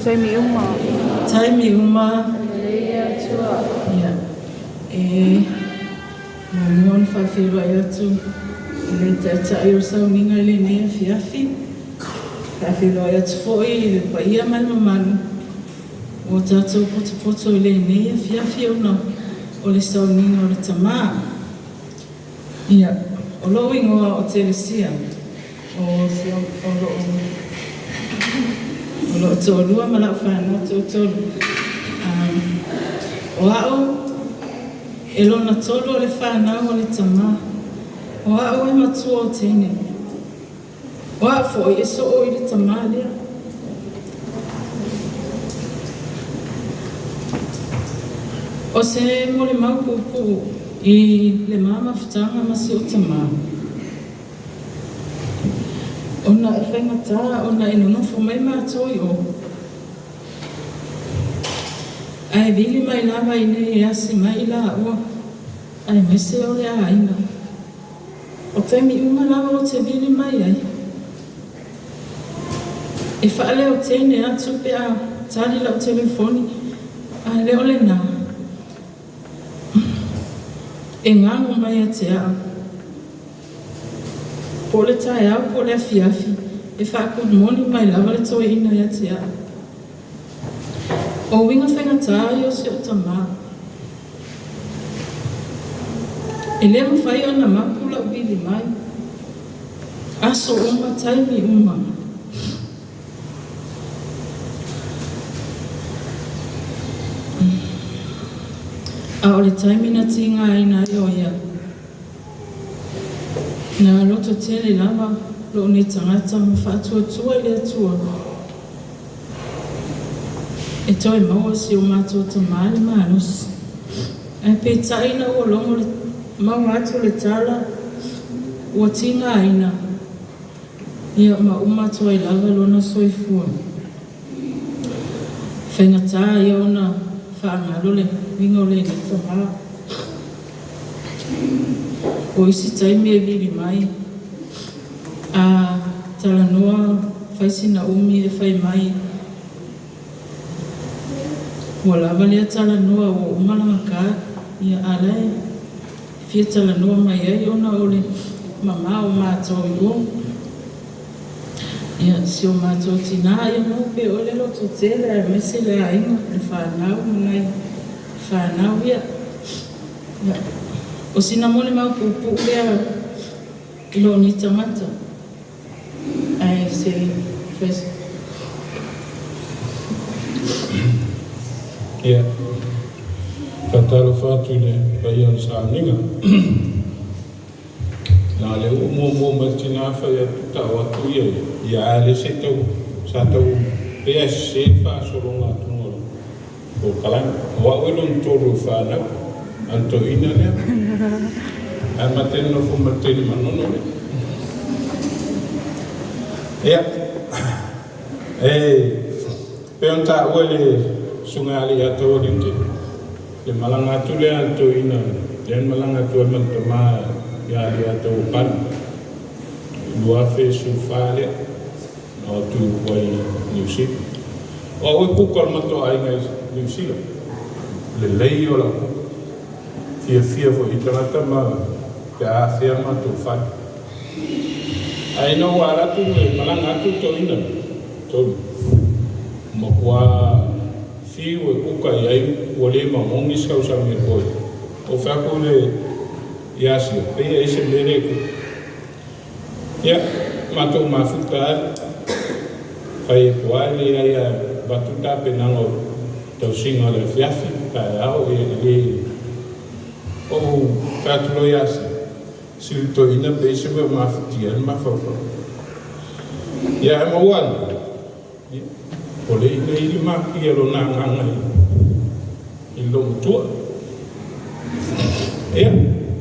Taimi uma. Taimi uma. Leia tua. Ya. Mohon whawhiroa atu. Le tata i o sauninga le nea fiafi. Whawhiroa atu fōi le paia manu manu. O tātou poto le nea fiafi o le sauninga o le tamaa. Ia. O lo ingoa o Telesia. O lo tōlua ma lau whanau tōtolu. O au, e lona tolu o le whanau o le tamaa. O au e matua o tene. O au fo i e so o i le tamaa lea. O se mo le mau kupu i le mama fitanga masi o tamaa. Ona e whaingata, ona e nonofo mai mātoi o. Ai vili mai lava i nei e asi mai la ua. Ai mese o le aina. O taimi unga lava o te vili mai ai. E whaale o tene atu pe a tali lau telefoni. Ai leo le nā. E ngango mai a te a. Po le tae au, po le afiafi, e whaku moni mai lava le toi ina ia te a. O winga whaingataa i o se o tamaa. E lea mawhai o na mapula o bili mai. Aso uma taimi uma. A o le taimi na tinga ina i o ia. Na loto tele lava, lo ne tangata ma whaatua tua i atua. E toi maua si o mātua tamale maanus. E pe taina ua longo le maua atu le tala, ua tinga aina. Ia ma umatua i lava lona soifua. Whaingata ia ona whaangalo le wingo le ne toha. O isi taimi e vili mai, a talanoa whaisina umi e whai mai. Ua lava lea talanoa o umalanga ka, ia alai, fia talanoa mai ai ona o le mama o mātou i o. Ia si o mātou tina, ia mau pe o le loto tele, a mese le ainga, le whanau, ngai whanau ia. O sina mole mau pupu lea ilo ni tamata. Ai se fes. Ia. Katalo fatu le bayan sa ninga. Na le mo matina fa ya tuta watu ia. Ia le se tau sa tau pe se fa soronga tungo. O kalan wa welon toru fa na. Anto ina lea. Ai maten no fu maten manono le. Ia. Peonta wele sungali ato dinte. Le malanga tu le anto ina. Den malanga tu mantama ya le ato pan. Lua fe sufale. No tu wai niusi. O we pukor mato ai ngai niusi. Le lei o la fia fo i tangata ma pe a fia ma tu whai. Ai no wala tu e malanga tu to ina. To ma kua fiu e kuka i ai ua le ma mongi skausa me koi. O whako le iasi, pei e se mere ku. Ia, matou mafuta ai. Pai e puai le ai a batuta penango tau singa le fiafi, kai au e o katlo yasi silto ina base me mafutia ma fafa ya ma wan ole ina ili ma ki elo na nganga ilo mutua ya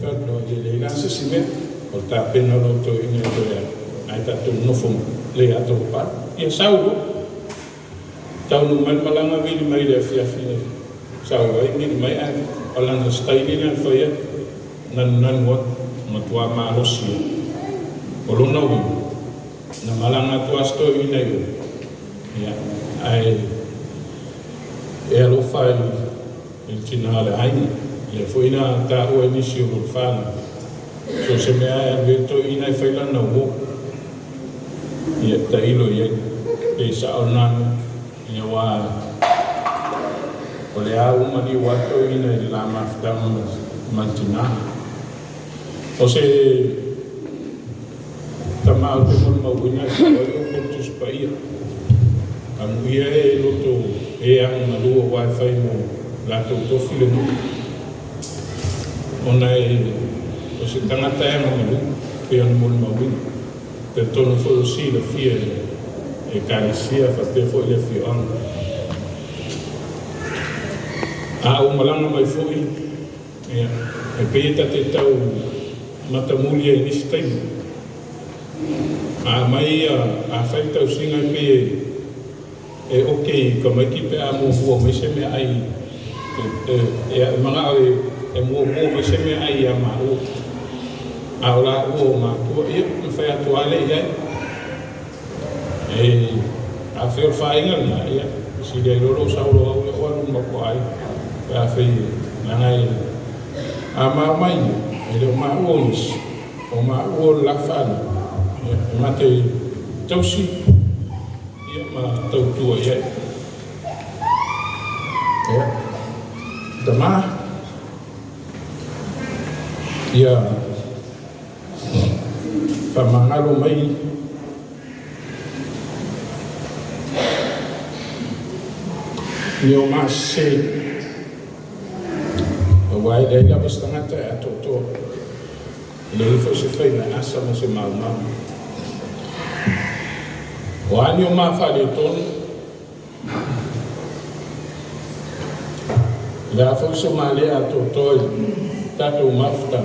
katlo le la se sime o ta pena lo to ina to ya ai ta to no fo le ato pa ya saulo tau no malanga vi mai le fiafi saulo ai mai ai Alanga staili na faya nan wat matua marosia. Olona wi na malanga tua sto ina yo. Ya ai e alofa i tina le haini le foina ta ua nisi o lulfana so se mea e veto ina e whailana uo ia ta ilo ia e sa o nana ia wā o le au mani wato ina i la mafutama mantina o se tamau te mon mauina i o kontus pa ia anu ia e loto e ang malua wifi mo lato tofi le nui ona e o se tangata e malu pe anu mon mauina te tono fo si la fia e karisia fa pe fo le fia ang a o malanga mai foi e pe ta te tau matamulia i nisi taimi a mai a fai tau singa pe e ok ka mai ki pe a mo huo mai se me ai e manga e mo mai se me ai a ma o a ora o ma to e me fai atuale ia e a fe fai ngana ia si de loro sa o o no ma ko ai a fe na ngai a ma mai e ma o ma o la fa ma te tausi ia ma tau tua ia dama ia whamangalo mai ni o ma se o wai dei la bastangata a toto le fo se fai na asa ma se mau o ani o ma fale ton la fo se ma le a toto tato mafta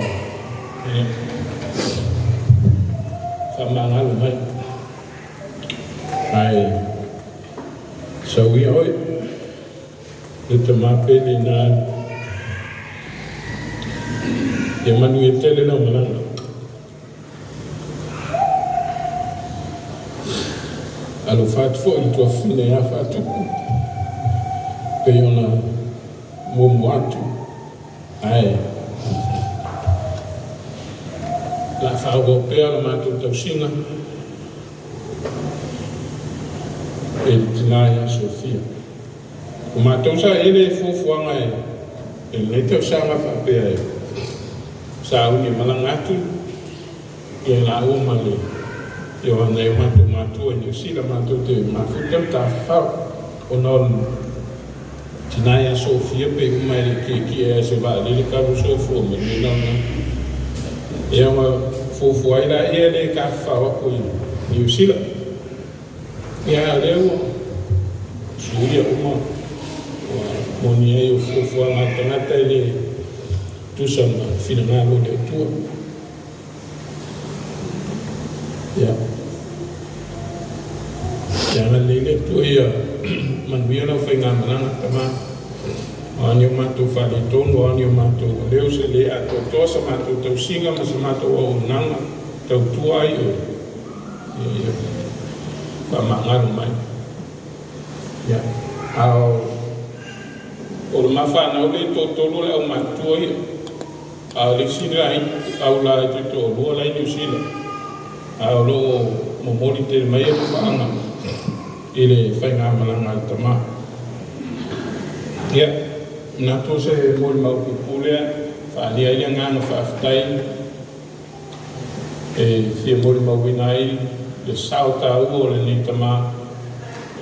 famangalo mai ai so we oi te mapele na e manu e tele na malanga alo fat fo il tua fine ya fatu pe ona mo moatu ai la fa o pe ala matu tau singa e tinaya Sofia o matu sa ele fufuanga e le tau sanga fa pe sa uni malangatu e la o male e o nei matu e sila matu te mafuta ta fa o non tinaya Sofia pe mai ki e se va le karu so fu me non e o fufu ai la ele ka fa o ko ni sila ya leo suia uma moni e o fufu anga tele tu sama finangalo de tua ya jangan lele tu ya man biara fa ngamana tama anyo matu fali tongo anyo matu leo se le ato to sama tu singa sama tu o nanga tu tua yo ya ba mangar mai ya au o mafana o le to le o matu yo a le sira au la to lo la ni sila a lo mo mori te mai e fanga ile fainga malanga tama ya na to se mo ma ku pule fa dia ia ngana fa ftai e fi mo ma winai de sauta o le ni tama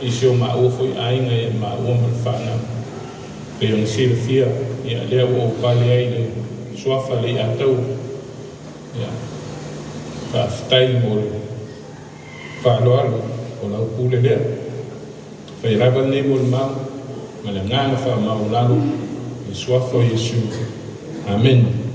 isio ma o foi ainga e ma o ma fana pe on silfia ya le o pale ai swafa le atau ya fa ftai mo fa lo o la pule le fa ira ban ne mo ma malanga fa ma o la swafa Yesu amen.